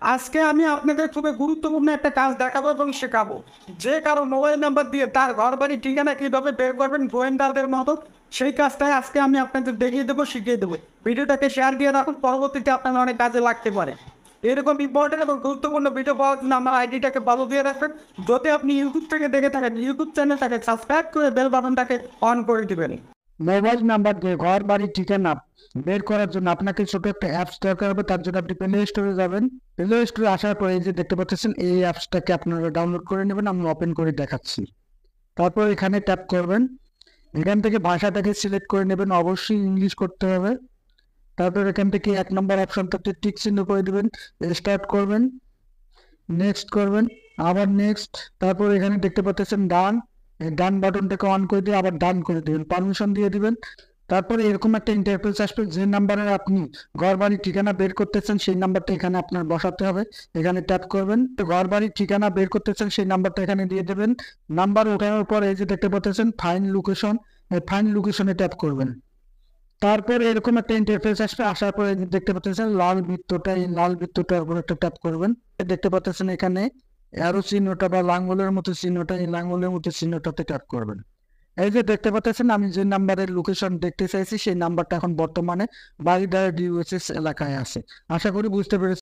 আজকে আমি আপনাদের খুবই গুরুত্বপূর্ণ একটা কাজ দেখাবো এবং শেখাবো। যে কারো মোবাইল নাম্বার দিয়ে তার ঘর বাড়ির ঠিকানা কিভাবে বের করবেন গোয়েন্দাদের মতো, সেই কাজটাই আজকে আমি আপনাদের দেখিয়ে দেবো, শিখিয়ে দেবো। ভিডিওটাকে শেয়ার দিয়ে রাখুন, পরবর্তীতে আপনার অনেক কাজে লাগতে পারে। এরকম ইম্পর্টেন্ট এবং গুরুত্বপূর্ণ ভিডিও পাওয়ার জন্য আমার আইডিটাকে ফলো দিয়ে রাখবেন। যদি আপনি ইউটিউব থেকে দেখে থাকেন, ইউটিউব চ্যানেলটাকে সাবস্ক্রাইব করে বেল বাটনটাকে অন করে দিবেন। মোবাইল নাম্বার দিয়ে ঘর বাড়ির ঠিকানা বের করার জন্য আপনাকে ছোট একটা অ্যাপস দরকার হবে। তার জন্য আপনি প্লে স্টোরে যাবেন। প্লে স্টোরে আসার পরে এই যে দেখতে পাচ্ছেন, এই অ্যাপসটাকে আপনারা ডাউনলোড করে নেবেন। আমি ওপেন করে দেখাচ্ছি। তারপর এখানে ট্যাপ করবেন। এখান থেকে ভাষাটাকে সিলেক্ট করে নেবেন, অবশ্যই ইংলিশ করতে হবে। তারপর এখান থেকে 1 নম্বর অপশনটাতে টিক চিহ্ন করে দিবেন, স্টার্ট করবেন, নেক্সট করবেন, আবার নেক্সট। তারপর এখানে দেখতে পাচ্ছেন ডান, এই ডান বাটনটাকে অন করে দিয়ে আবার ডান করে দিবেন, পারমিশন দিয়ে দিবেন। তারপরে এরকম একটা ইন্টারফেস আসবে, যে নাম্বারে আপনি ঘর বাড়ির ঠিকানা বের করতেছেন সেই নাম্বারটা এখানে আপনার বসাতে হবে। এখানে ট্যাপ করবেন, তো ঘর বাড়ির ঠিকানা বের করতেছেন সেই নাম্বারটা এখানে দিয়ে দেবেন। নাম্বার ওঠানোর পর এই যে দেখতে পাচ্ছেন ফাইন লোকেশন, এই ফাইন লোকেশনে ট্যাপ করবেন। তারপর এরকম একটা ইন্টারফেস আসবে, আসার পরে দেখতে পাচ্ছেন লাল বৃত্তটা, এই লাল বৃত্তটার উপর একটা ট্যাপ করবেন। দেখতে পাচ্ছেন এখানে অ্যারো চিহ্নটা বা লাঙ্গলের মতো চিহ্নটা, এই লাঙ্গলের মতো চিহ্নটাতে ট্যাপ করবেন। এই যে দেখতে পাচ্ছেন আমি যে নাম্বারের লোকেশন দেখতে চাইছি সেই নাম্বারটা এখন বর্তমানে বারিধারা ডিউএসএস এলাকায় আছে। আশা করি বুঝতে পেরেছেন।